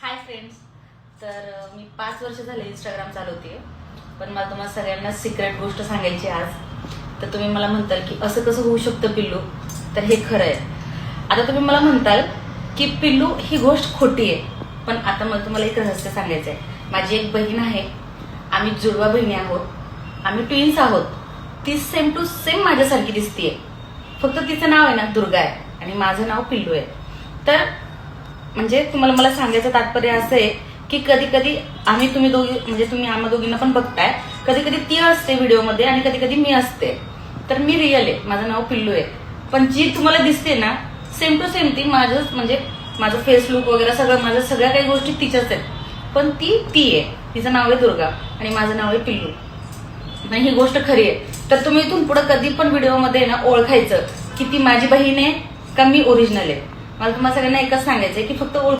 Hi friends. तर मी 5 वर्ष झाले इंस्टाग्राम चालवते, पण मला तुम्हाला सगळ्यांना सिक्रेट गोष्ट सांगायची आज. तर तुम्ही मला म्हणताल की असं कसं होऊ शकतं पिल्लू, तर हे खरं आहे. आता तुम्ही मला म्हणताल की पिल्लू ही गोष्ट खोटी आहे, पण आता मला तुम्हाला एक रहस्य सांगायचं आहे. माझी एक बहीण आहे, आम्ही जुळवा बहिणी आहोत, आम्ही ट्विन्स आहोत. ती सेम टू सेम माझ्यासारखी दिसतीये, फक्त तिचं नाव आहे ना दुर्गा आहे आणि माझं नाव पिल्लू आहे. तर म्हणजे तुम्हाला मला सांगायचं तात्पर्य असं आहे की कधी कधी तुम्ही दोघी म्हणजे तुम्ही आम्हा दोघींना पण बघताय, कधी कधी ती असते व्हिडिओमध्ये आणि कधी कधी मी असते. तर मी रिअल आहे, माझं नाव पिल्लू आहे, पण जी तुम्हाला दिसते ना सेम टू सेम ती माझं फेस लुक वगैरे सगळं माझं सगळ्या काही गोष्टी तिच्याच आहेत, पण ती आहे. तिचं नाव आहे दुर्गा आणि माझं नाव आहे पिल्लू. आणि ही गोष्ट खरी आहे. तर तुम्ही इथून पुढे कधी पण व्हिडिओमध्ये ना ओळखायचं की ती माझी बहीण आहे का मी ओरिजिनल आहे. मला तुम्हाला सगळ्यांना एकच सांगायचंय की फक्त